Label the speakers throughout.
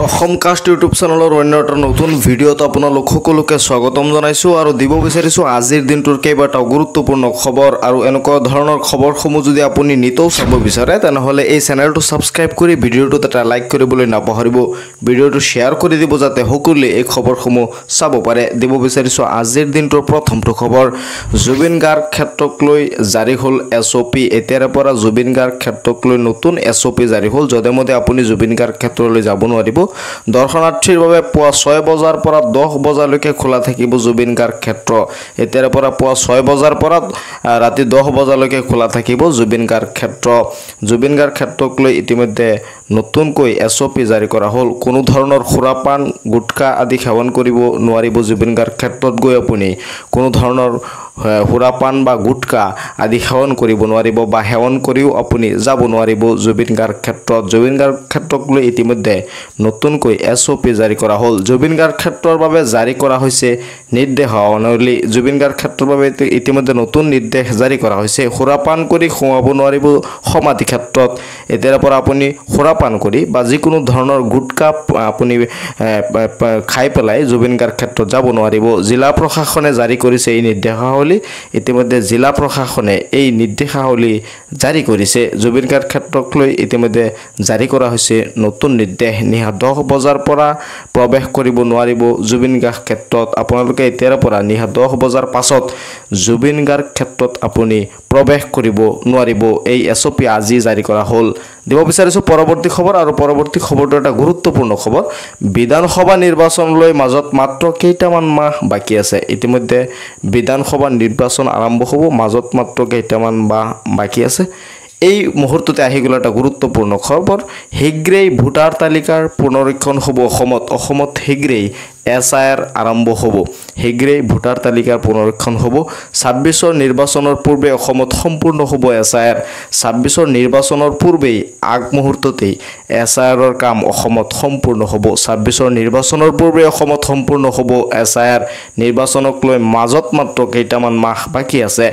Speaker 1: Assam caste YouTube চেনেলৰ অন্য এটা নতুন ভিডিঅ'ত আপোনালোক সকলোকে স্বাগতম জনাইছো আৰু দিব বিচাৰিছো আজিৰ দিনটোৰ কেইবাটাও গুৰুত্বপূৰ্ণ খবৰ আৰু এনেকুৱা ধৰণৰ খবৰসমূহ যদি আপুনি নিতৌ চাব বিচাৰে তেনেহলে এই চেনেলটো সাবস্ক্ৰাইব কৰি ভিডিঅ'টোত এটা লাইক কৰিবলৈ নাপাহৰিব ভিডিঅ'টো শ্বেয়াৰ কৰি দিব যাতে সকলোৱে এই খবৰসমূহ চাব পাৰে দিব বিচাৰিছো আজিৰ দিনটোৰ প্ৰথমটো খবৰ জুবিন গাৰ্গ ক্ষেত্ৰক লৈ জাৰি হ'ল এছঅপি এতিয়াৰ পৰা জুবিন গাৰ্গ ক্ষেত্ৰক লৈ নতুন এছঅপি জাৰি হ'ল যদেমতে আপুনি জুবিন গাৰ্গ ক্ষেত্ৰলৈ যাব নোৱাৰিব দৰ্শনাৰ্থীৰ বাবে পুৱা 6 বজাৰ পৰা 10 বজালৈকে খোলা থাকিব জুবিন গাৰ্গ ক্ষেত্ৰ এতিয়াৰ পৰা পুৱা 6 বজাৰ পৰা ৰাতি 10 বজালৈকে খোলা থাকিব জুবিন গাৰ্গ ক্ষেত্ৰক লৈ ইতিমধ্যে নতুনকৈ এছঅপি জাৰি কৰা হ'ল কোনো ধৰণৰ খুৰাপান গুটকা আদি সেৱন কৰিব নোৱাৰিব জুবিন গাৰ্গ ক্ষেত্ৰত গৈ আপুনি কোনো ধৰণৰ খুৰাপান বা গুটকা আদি সেৱন কৰিব নোৱাৰিব বা সেৱন কৰিও আপুনি যাব নোৱাৰিব জুবিন গাৰ্গ ক্ষেত্ৰক লৈ ইতিমধ্যে নতুনকৈ এছঅপি জাৰি কৰা হ'ল জুবিন গাৰ্গ ক্ষেত্ৰৰ বাবে জাৰি কৰা হৈছে নিৰ্দেশাৱলী জুবিন গাৰ্গ ক্ষেত্ৰৰ বাবে ইতিমধ্যে নতুন নিৰ্দেশ জাৰি কৰা হৈছে খুৰাপান কৰি সোমাব নোৱাৰিব সমাধি ক্ষেত্ৰত এতিয়াৰ পৰা আপুনি খুৰাপান কৰি বা যিকোনো ধৰণৰ গুটকা আপুনি খাই পেলাই জুবিন গাৰ্গ ক্ষেত্ৰত যাব নোৱাৰিব জিলা প্ৰশাসনে জাৰি কৰিছে এই নিৰ্দেশাৱলী ইতিমধ্যে জিলা প্ৰশাসনে এই নিৰ্দেশাৱলী জাৰি কৰিছে জুবিন গাৰ্গ ক্ষেত্ৰক লৈ ইতিমধ্যে জাৰি কৰা হৈছে নতুন নিৰ্দেশ নিহা 10 বজাৰ পৰা প্ৰৱেশ কৰিব নোৱাৰিব জুবিন গাৰ্গ ক্ষেত্ৰত আপোনালোকে এতিয়াৰ পৰা নিহা 10 বজাৰ পাছত জুবিন গাৰ্গ ক্ষেত্ৰত আপুনি প্ৰৱেশ কৰিব নোৱাৰিব এই এছঅপি আজি জাৰি কৰা হ'ল দিব বিচাৰিছো পৰৱৰ্তী খবৰ আৰু পৰৱৰ্তী খবৰটো এটা গুৰুত্বপূৰ্ণ খবৰ বিধানসভা নিৰ্বাচনলৈ মাজত মাত্ৰ কেইটামান মাহ বাকি আছে ইতিমধ্যে বিধানসভা নিৰ্বাচন আৰম্ভ হ'ব মাজত মাত্ৰ কেইটামান মাহ বাকি আছে এই মুহূৰ্ততে আহি গ'ল এটা গুৰুত্বপূৰ্ণ খবৰ হেগ্ৰেই ভোটাৰ তালিকাৰ পুনৰীক্ষণ হ'ব অসমত হেগ্ৰেই এছআইআৰ আৰম্ভ হ'ব হেগ্ৰেই ভোটাৰ তালিকাৰ পুনৰীক্ষণ হ'ব 26 নিৰ্বাচনৰ পূৰ্বে অসমত সম্পূৰ্ণ হ'ব এছআইআৰ 26 নিৰ্বাচনৰ পূৰ্বেই আগমুহূৰ্ততেই এছআইআৰৰ কাম অসমত সম্পূৰ্ণ হ'ব 26 নিৰ্বাচনৰ পূৰ্বে অসমত সম্পূৰ্ণ হ'ব এছআইআৰ নিৰ্বাচনক লৈ মাজত মাত্ৰ কেইটামান মাহ বাকি আছে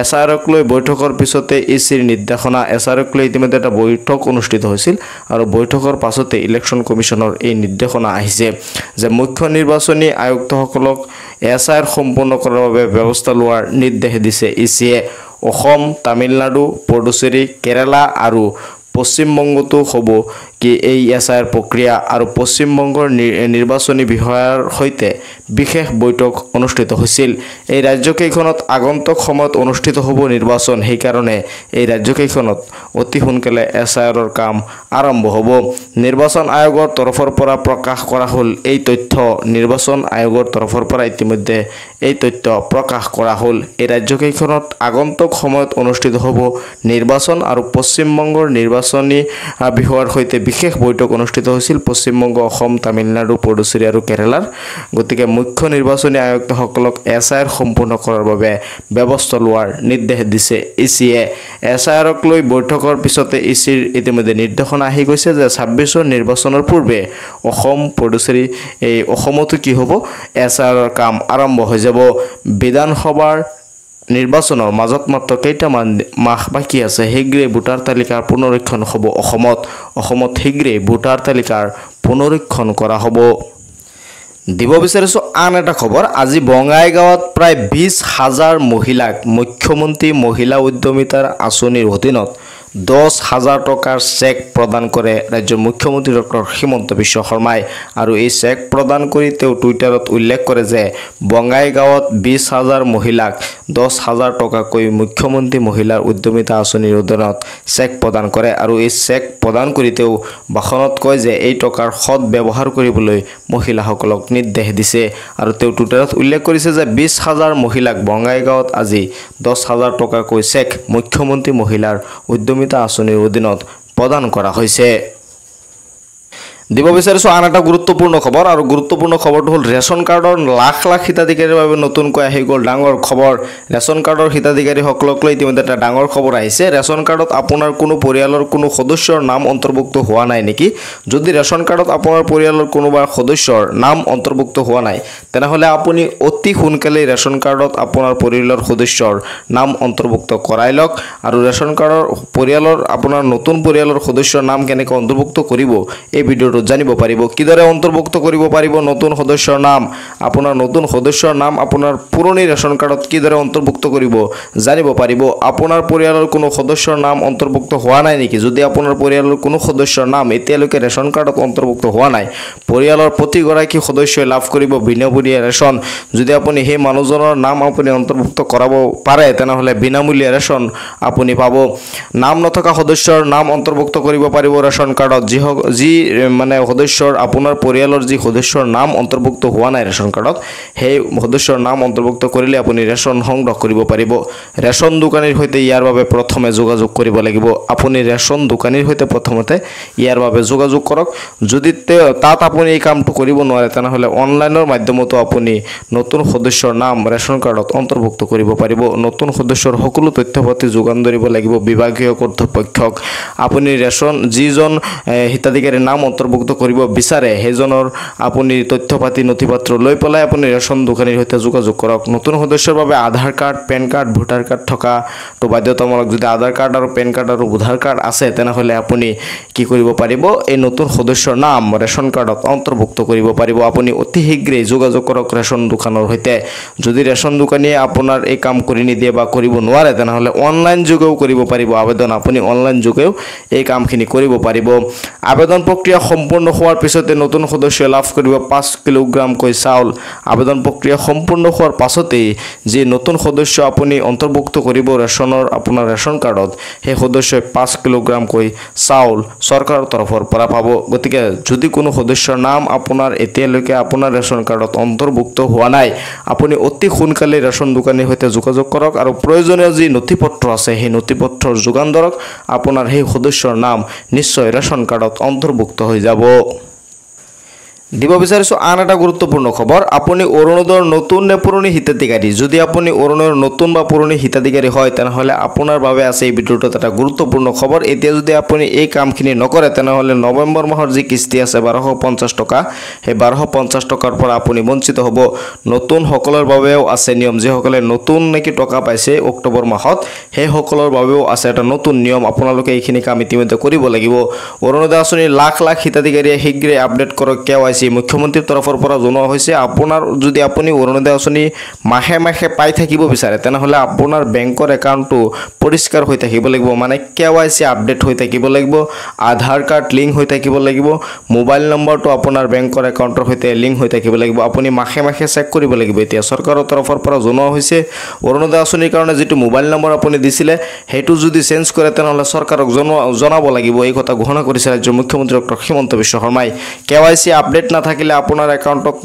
Speaker 1: এছআইআৰক লৈ বৈঠকৰ পিছতে ইচিৰ নিৰ্দেশনা এছআইআৰক লৈ ইতিমধ্যে এটা বৈঠক অনুষ্ঠিত হৈছিল আৰু বৈঠকৰ পাছতে ইলেকশ্যন কমিছনৰ এই নিৰ্দেশনা আহিছে যে মুখ্য নিৰ্বাচনী আয়ুক্তসকলক এছআইআৰ সম্পূৰ্ণ কৰাৰ বাবে ব্যৱস্থা লোৱাৰ নিৰ্দেশ দিছে ইচিয়ে অসম তামিলনাডু পুডুচেৰী কেৰালা আৰু পশ্চিমবংগতো হ'ব কি এই এছআইআৰ প্ৰক্ৰিয়া আৰু পশ্চিমবংগৰ নিৰ্বাচনী বিষয়াৰ সৈতে বিশেষ বৈঠক অনুষ্ঠিত হৈছিল এই ৰাজ্যকেইখনত আগন্তুক সময়ত অনুষ্ঠিত হ'ব নিৰ্বাচন সেই কাৰণে এই ৰাজ্যকেইখনত অতি সোনকালে এছআইআৰৰ কাম আৰম্ভ হ'ব নিৰ্বাচন আয়োগৰ তৰফৰ পৰা প্ৰকাশ কৰা হ'ল এই তথ্য নিৰ্বাচন আয়োগৰ তৰফৰ পৰা ইতিমধ্যে এই তথ্য প্ৰকাশ কৰা হ'ল এই ৰাজ্যকেইখনত আগন্তুক সময়ত অনুষ্ঠিত হ'ব নিৰ্বাচন আৰু পশ্চিমবংগৰ নিৰ্বাচনী বিষয়াৰ সৈতে বিশেষ বৈঠক অনুষ্ঠিত হৈছিল পশ্চিমবংগ অসম তামিলনাডু পুডুচেৰী আৰু কেৰালাৰ গতিকে মুখ্য নিৰ্বাচনী আয়ুক্তসকলক এছআইআৰ সম্পূৰ্ণ কৰাৰ বাবে ব্যৱস্থা লোৱাৰ নিৰ্দেশ দিছে ইচিয়ে এছআইআৰক লৈ বৈঠকৰ পিছতে ইচিৰ ইতিমধ্যে নিৰ্দেশনা আহি গৈছে যে 26 নিৰ্বাচনৰ পূৰ্বে অসম পুডুচেৰী এই অসমতো কি হ'ব এছআইআৰৰ কাম আৰম্ভ হৈ যাব বিধানসভাৰ নিৰ্বাচনৰ মাজত মাত্ৰ কেইটামান মাহ বাকি আছে হেগ্ৰে ভোটাৰ তালিকাৰ পুনৰীক্ষণ হ'ব অসমত হেগ্ৰে ভোটাৰ তালিকাৰ পুনৰীক্ষণ কৰা হ'ব দিব বিচাৰিছো আন এটা খবৰ আজি বঙাইগাঁৱত প্ৰায় 20,000 মহিলাক মুখ্যমন্ত্ৰী মহিলা উদ্যমিতাৰ আঁচনিৰ অধীনত 10,000 টকাৰ চেক প্ৰদান কৰে ৰাজ্যৰ মুখ্যমন্ত্ৰী ডক্টৰ হিমন্ত বিশ্ব শৰ্মাই আৰু এই চেক প্ৰদান কৰি তেওঁ টুইটাৰত উল্লেখ কৰে যে বঙাইগাঁৱত 20,000 মহিলাক 10,000 টকাকৈ মুখ্যমন্ত্ৰী মহিলাৰ উদ্যমিতা আঁচনিৰ অধীনত চেক প্ৰদান কৰে আৰু এই চেক প্ৰদান কৰি তেওঁ ভাষণত কয় যে এই টকাৰ সৎ ব্যৱহাৰ কৰিবলৈ মহিলাসকলক নিৰ্দেশ দিছে আৰু তেওঁ টুইটাৰত উল্লেখ কৰিছে যে 20,000 মহিলাক বঙাইগাঁৱত আজি 10,000 টকাকৈ চেক মুখ্যমন্ত্ৰী মহিলাৰ উদ্যমিতা আঁচনিৰ অধীনত প্ৰদান কৰা হৈছে দিব বিচাৰিছো আন এটা গুৰুত্বপূৰ্ণ খবৰ আৰু গুৰুত্বপূৰ্ণ খবৰটো হ'ল ৰেচন কাৰ্ডৰ লাখ লাখ হিতাধিকাৰীৰ বাবে নতুনকৈ আহি গ'ল ডাঙৰ খবৰ ৰেচন কাৰ্ডৰ হিতাধিকাৰীসকলক লৈ ইতিমধ্যে এটা ডাঙৰ খবৰ আহিছে ৰেচন কাৰ্ডত আপোনাৰ কোনো পৰিয়ালৰ কোনো সদস্যৰ নাম অন্তৰ্ভুক্ত হোৱা নাই নেকি যদি ৰেচন কাৰ্ডত আপোনাৰ পৰিয়ালৰ কোনোবা সদস্যৰ নাম অন্তৰ্ভুক্ত হোৱা নাই তেনেহলে আপুনি অতি সোনকালে ৰেচন কাৰ্ডত আপোনাৰ পৰিয়ালৰ সদস্যৰ নাম অন্তৰ্ভুক্ত কৰাই লওক আৰু ৰেচন কাৰ্ডৰ পৰিয়ালৰ আপোনাৰ নতুন পৰিয়ালৰ সদস্যৰ নাম কেনেকৈ অন্তৰ্ভুক্ত কৰিব এই ভিডিঅ ভিডিঅ'টোত জানিব পাৰিব কিদৰে অন্তৰ্ভুক্ত কৰিব পাৰিব নতুন সদস্যৰ নাম আপোনাৰ নতুন সদস্যৰ নাম আপোনাৰ পুৰণি ৰেচন কাৰ্ডত কিদৰে অন্তৰ্ভুক্ত কৰিব জানিব পাৰিব আপোনাৰ পৰিয়ালৰ কোনো সদস্যৰ নাম অন্তৰ্ভুক্ত হোৱা নাই নেকি যদি আপোনাৰ পৰিয়ালৰ কোনো সদস্যৰ নাম এতিয়ালৈকে ৰেচন কাৰ্ডত অন্তৰ্ভুক্ত হোৱা নাই পৰিয়ালৰ প্ৰতিগৰাকী সদস্যই লাভ কৰিব বিনামূলীয়া ৰেচন যদি আপুনি সেই মানুহজনৰ নাম আপুনি অন্তৰ্ভুক্ত কৰাব পাৰে তেনেহলে বিনামূলীয়া ৰেচন আপুনি পাব নাম নথকা সদস্যৰ নাম অন্তৰ্ভুক্ত কৰিব পাৰিব ৰেচন কাৰ্ডত যি মানে সদস্যৰ আপোনাৰ পৰিয়ালৰ যি সদস্যৰ নাম অন্তৰ্ভুক্ত হোৱা নাই ৰেচন কাৰ্ডত সেই সদস্যৰ নাম অন্তৰ্ভুক্ত কৰিলে আপুনি ৰেচন সংগ্ৰহ কৰিব পাৰিব ৰেচন দোকানীৰ সৈতে ইয়াৰ বাবে প্ৰথমে যোগাযোগ কৰিব লাগিব আপুনি ৰেচন দোকানীৰ সৈতে প্ৰথমতে ইয়াৰ বাবে যোগাযোগ কৰক যদি তাত আপুনি এই কামটো কৰিব নোৱাৰে তেনেহলে অনলাইনৰ মাধ্যমতো আপুনি নতুন সদস্যৰ নাম ৰেচন কাৰ্ডত অন্তৰ্ভুক্ত কৰিব পাৰিব নতুন সদস্যৰ সকলো তথ্য পাতি যোগান ধৰিব লাগিব বিভাগীয় কৰ্তৃপক্ষক আপুনি ৰেচন যিজন হিতাধিকাৰীৰ নাম অন্তৰ্ভুক্ত কৰিব বিচাৰে সেইজনৰ আপুনি তথ্য পাতি নথিপত্ৰ লৈ পেলাই আপুনি ৰেচন দোকানীৰ সৈতে যোগাযোগ কৰক নতুন সদস্যৰ বাবে Aadhaar card PAN card voter card থকাটো বাধ্যতামূলক যদি আধাৰ কাৰ্ড আৰু পেন কাৰ্ড আৰু ভোটাৰ কাৰ্ড আছে তেনেহলে আপুনি কি কৰিব পাৰিব এই নতুন সদস্যৰ নাম ৰেচন কাৰ্ডত অন্তৰ্ভুক্ত কৰিব পাৰিব আপুনি অতি শীঘ্ৰে যোগাযোগ কৰক ৰেচন দোকানৰ সৈতে যদি ৰেচন দোকানীয়ে আপোনাৰ এই কাম কৰি নিদিয়ে বা কৰিব নোৱাৰে তেনেহলে অনলাইন যোগেও কৰিব পাৰিব আবেদন আপুনি অনলাইন যোগেও এই কামখিনি কৰিব পাৰিব আবেদন প্ৰক্ৰিয়া সম্পূৰ্ণ হোৱাৰ পিছতে নতুন সদস্যই লাভ কৰিব 5 কিলোগ্ৰামকৈ চাউল আবেদন প্ৰক্ৰিয়া সম্পূৰ্ণ হোৱাৰ পাছতেই যে নতুন সদস্য আপুনি অন্তৰ্ভুক্ত কৰিব ৰেচনৰ আপোনাৰ ৰেচন কাৰ্ডত সেই সদস্যই 5 কিলোগ্ৰামকৈ চাউল চৰকাৰৰ তৰফৰ পৰা পাব গতিকে যদি কোনো সদস্যৰ নাম আপোনাৰ এতিয়ালৈকে আপোনাৰ ৰেচন কাৰ্ডত অন্তৰ্ভুক্ত হোৱা নাই আপুনি অতি সোনকালে ৰেচন দোকানীৰ সৈতে যোগাযোগ কৰক আৰু প্ৰয়োজনীয় যি নথিপত্ৰ আছে সেই নথিপত্ৰৰ যোগান ধৰক আপোনাৰ সেই সদস্যৰ নাম নিশ্চয় ৰেচন কাৰ্ডত অন্তৰ্ভুক্ত হৈ যাব দিব বিচাৰিছো আন এটা গুৰুত্বপূৰ্ণ খবৰ আপুনি অৰুণোদয়ৰ নতুন নে পুৰণি হিতাধিকাৰী যদি আপুনি অৰুণোদয়ৰ নতুন বা পুৰণি হিতাধিকাৰী হয় তেনেহলে আপোনাৰ বাবে আছে এই ভিডিঅ'টোত এটা গুৰুত্বপূৰ্ণ খবৰ এতিয়া যদি আপুনি এই কামখিনি নকৰে তেনেহলে নৱেম্বৰ মাহৰ যি কিস্তি আছে 1250 টকা সেই 1250 টকাৰ পৰা আপুনি বঞ্চিত হ'ব নতুন সকলৰ বাবেও আছে নিয়ম যিসকলে নতুন নেকি টকা পাইছে অক্টোবৰ মাহত সেই সকলৰ বাবেও আছে এটা নতুন নিয়ম আপোনালোকে এইখিনি কাম ইতিমধ্যে কৰিব লাগিব অৰুণোদয় আঁচনিৰ লাখ লাখ হিতাধিকাৰীয়ে শীঘ্ৰে আপডেট কৰক KYC মুখ্যমন্ত্ৰীৰ তৰফৰ পৰা জনোৱা হৈছে আপোনাৰ যদি আপুনি অৰুণোদয় আঁচনি মাহে মাহে পাই থাকিব বিচাৰে তেনেহলে আপোনাৰ বেংকৰ একাউণ্টটো পৰিষ্কাৰ হৈ থাকিব লাগিব মানে KYC আপডেট হৈ থাকিব লাগিব আধাৰ কাৰ্ড লিংক হৈ থাকিব লাগিব মোবাইল নম্বৰটো আপোনাৰ বেংকৰ একাউণ্টৰ সৈতে লিংক হৈ থাকিব লাগিব আপুনি মাহে মাহে চেক কৰিব লাগিব এতিয়া চৰকাৰৰ তৰফৰ পৰা জনোৱা হৈছে অৰুণোদয় আঁচনিৰ কাৰণে যেটো মোবাইল নম্বৰ আপুনি দিছিলে হেতু যদি চেঞ্জ কৰে তেনেহলে চৰকাৰক জনাব লাগিব এই কথা ঘোষণা কৰিছে ৰাজ্যৰ মুখ্যমন্ত্ৰী ডক্টৰ হিমন্ত বিশ্ব শৰ্মাই KYC আপডেট না থাকিলে আপোনাৰ একাউণ্টত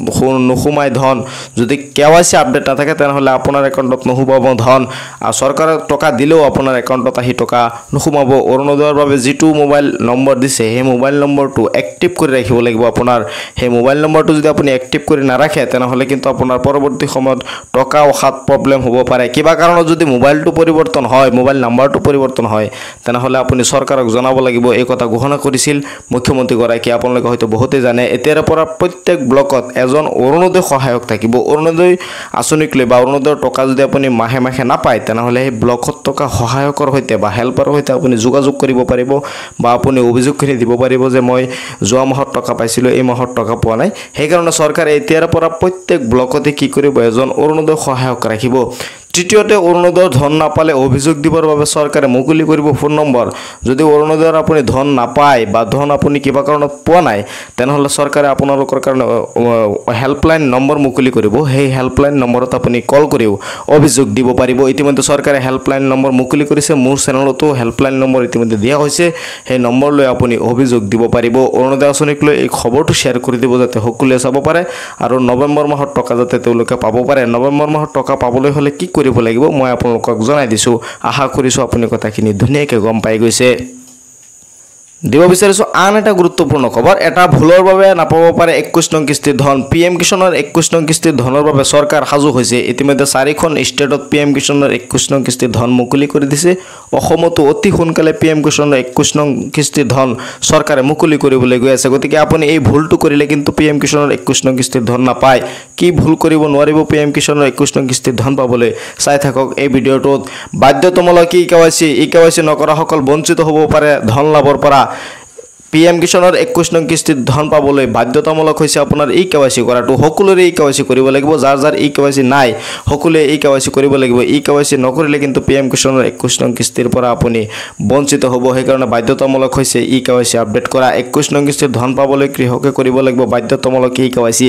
Speaker 1: নুসুমাই ধন যদি KYC আপডেট না থাকে তেনেহলে আপোনাৰ একাউণ্টত নুসুমাব ধন আৰু চৰকাৰে টকা দিলেও আপোনাৰ একাউণ্টত আহি টকা নুসুমাব অৰুণোদয়ৰ বাবে যেটো মোবাইল নম্বৰ দিছে সেই মোবাইল নম্বৰটো এক্টিভ কৰি ৰাখিব লাগিব আপোনাৰ সেই মোবাইল নম্বৰটো যদি আপুনি এক্টিভ কৰি নাৰাখে তেনেহলে কিন্তু আপোনাৰ পৰৱৰ্তী সময়ত টকা অহাত প্ৰবলেম হ'ব পাৰে কিবা কাৰণত যদি মোবাইলটো পৰিৱৰ্তন হয় মোবাইল নম্বৰটো পৰিৱৰ্তন হয় তেনেহলে আপুনি চৰকাৰক জনাব লাগিব এই কথা ঘোষণা কৰিছিল মুখ্যমন্ত্ৰী গৰাকী আপোনালোকে হয়তো বহুতে জানে এতিয়াৰ পৰা প্ৰত্যেক ব্লকত এজন অৰুণোদয় সহায়ক থাকিব অৰুণোদয় আঁচনিক লৈ বা অৰুণোদয়ৰ টকা যদি আপুনি মাহে মাহে নাপায় তেনেহলে সেই ব্লকত টকা সহায়কৰ সৈতে বা হেল্পাৰৰ সৈতে আপুনি যোগাযোগ কৰিব পাৰিব বা আপুনি অভিযোগখিনি দিব পাৰিব যে মই যোৱা মাহত টকা পাইছিলোঁ এই মাহত টকা পোৱা নাই সেইকাৰণে চৰকাৰে এতিয়াৰ পৰা প্ৰত্যেক ব্লকতে কি কৰিব এজন অৰুণোদয় সহায়ক ৰাখিব তৃতীয়তে অৰুণোদয়ৰ ধন নাপালে অভিযোগ দিবৰ বাবে চৰকাৰে মুকলি কৰিব ফোন নম্বৰ যদি অৰুণোদয়ৰ আপুনি ধন নাপায় বা ধন আপুনি কিবা কাৰণত পোৱা নাই তেনেহলে চৰকাৰে আপোনালোকৰ কাৰণে হেল্পলাইন নম্বৰ মুকলি কৰিব সেই হেল্পলাইন নম্বৰত আপুনি কল কৰিও অভিযোগ দিব পাৰিব ইতিমধ্যে চৰকাৰে হেল্পলাইন নম্বৰ মুকলি কৰিছে মোৰ চেনেলতো হেল্পলাইন নম্বৰ ইতিমধ্যে দিয়া হৈছে সেই নম্বৰ লৈ আপুনি অভিযোগ দিব পাৰিব অৰুণোদয় আঁচনিক লৈ এই খবৰটো শ্বেয়াৰ কৰি দিব যাতে সকলোৱে চাব পাৰে আৰু নৱেম্বৰ মাহৰ টকা যাতে তেওঁলোকে পাব পাৰে নৱেম্বৰ মাহৰ টকা পাবলৈ হলে কি কৰিব লাগিব মই আপোনালোকক জনাই দিছো আশা কৰিছো আপুনি কথাখিনি ধুনীয়াকৈ গম পাই গৈছে দিব বিচাৰিছো আন এটা গুৰুত্বপূৰ্ণ খবৰ এটা ভুলৰ বাবে নাপাব পাৰে 21 নং কিস্তিৰ ধন PM কিষাণৰ 21 নং কিস্তিৰ ধনৰ বাবে চৰকাৰ সাজু হৈছে ইতিমধ্যে 4খন ষ্টেটত PM কিষাণৰ 21 নং কিস্তিৰ ধন মুকলি কৰি দিছে অসমতো অতি সোনকালে PM কিষাণৰ 21 নং কিস্তিৰ ধন চৰকাৰে মুকলি কৰিবলৈ গৈ আছে গতিকে আপুনি এই ভুলটো কৰিলে কিন্তু PM কিষাণৰ 21 নং কিস্তিৰ ধন নাপায় কি ভুল কৰিব নোৱাৰিব PM কিষাণৰ 21 নং কিস্তিৰ ধন পাবলৈ চাই থাকক এই ভিডিঅ'টোত বাধ্যতামূলক KYC নকৰা সকল বঞ্চিত হ'ব পাৰে ধন লাভৰ পৰা PM কিষাণৰ 21 নং কিস্তিত ধন পাবলৈ বাধ্যতামূলক হৈছে আপোনাৰ এই KYC কৰাটো সকলোৰে এই KYC কৰিব লাগিব যাৰ এই KYC নাই সকলোৱে এই KYC কৰিব লাগিব এই KYC নকৰিলে কিন্তু PM কিষাণৰ 21 নং কিস্তিৰ পৰা আপুনি বঞ্চিত হ'ব সেইকাৰণে বাধ্যতামূলক হৈছে এই KYC আপডেট কৰা 21 নং কিস্তিৰ ধন পাবলৈ কৃষকে কৰিব লাগিব বাধ্যতামূলক এই KYC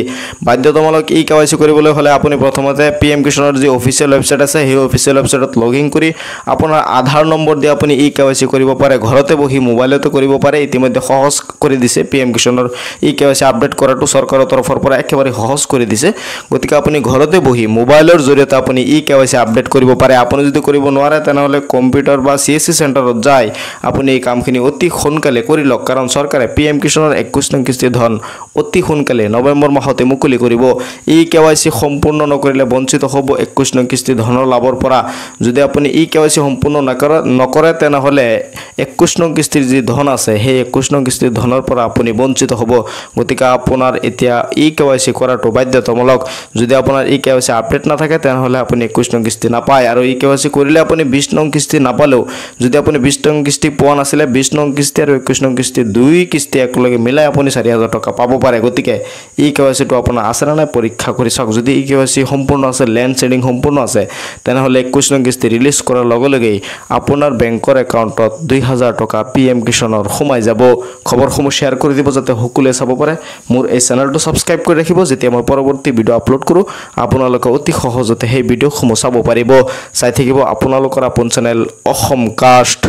Speaker 1: বাধ্যতামূলক এই KYC কৰিবলৈ হলে আপুনি প্ৰথমতে PM কিষাণৰ যি অফিচিয়েল ওয়েবসাইট আছে সেই অফিচিয়েল ওয়েবসাইটত লগইন কৰি আপোনাৰ আধাৰ নম্বৰ দি আপুনি এই KYC কৰিব পাৰে ঘৰতে বহি মোবাইলতে কৰিব পাৰে ইতিমধ্যে সহজ কৰি দিছে PM কিষাণৰ এই KYC আপডেট কৰাটো চৰকাৰৰ তৰফৰ পৰা একেবাৰে সহজ কৰি দিছে গতিকে আপুনি ঘৰতে বহি মোবাইলৰ জৰিয়তে আপুনি এই KYC আপডেট কৰিব পাৰে আপুনি যদি কৰিব নোৱাৰে তেনেহলে কম্পিউটাৰ বা CSC চেণ্টাৰত যাই আপুনি এই কামখিনি অতি সোনকালে কৰি লওক কাৰণ চৰকাৰে PM কিষাণৰ 21 নং কিস্তিৰ ধন অতি সোনকালে নৱেম্বৰ মাহতে মুকলি কৰিব এই KYC সম্পূৰ্ণ নকৰিলে বঞ্চিত হ'ব 21 নং কিস্তিৰ ধনৰ লাভৰ পৰা যদি আপুনি এই KYC সম্পূৰ্ণ নকৰে তেনেহলে 21 নং কিস্তিৰ যি ধন আছে সেই 21 নং কিস্তিৰ ধনৰ পৰা আপুনি বঞ্চিত হ'ব গতিকে আপোনাৰ এতিয়া এই KYC কৰাটো বাধ্যতামূলক যদি আপোনাৰ এই KYC আপডেট না থাকে তেনেহলে আপুনি 21 নং কিস্তি নাপায় আৰু এই KYC কৰিলে আপুনি 20 নং কিস্তি নাপালেও যদি আপুনি 20 নং কিস্তি পোৱা নাছিলে 20 নং কিস্তি আৰু 21 নং কিস্তি দুই কিস্তি একেলগে মিলাই আপুনি 4000 টকা পাব পাৰে গতিকে এই KYC টো আপোনাৰ আছে না পৰীক্ষা কৰি চাওক যদি এই KYC সম্পূৰ্ণ আছে ল্যান্ড সেডিং সম্পূৰ্ণ আছে তেনেহলে 21 নং কিস্তি ৰিলিজ কৰাৰ লগে লগে আপোনাৰ বেংকৰ একাউণ্টত 2000 টকা PM কিষাণৰ সোমাই যাব খবৰসমূহ শেয়াৰ কৰি দিব যাতে সকলোৱে চাব পাৰে মোৰ এই চেনেলটো সাবস্ক্ৰাইব কৰি ৰাখিব যেতিয়া মই পৰৱৰ্তী ভিডিও আপলোড কৰো আপোনালোকে অতি সহজতে সেই ভিডিওসমূহ চাব পাৰিব চাই থাকিব আপোনালোকৰ আপোন চেনেল অসম কাষ্ট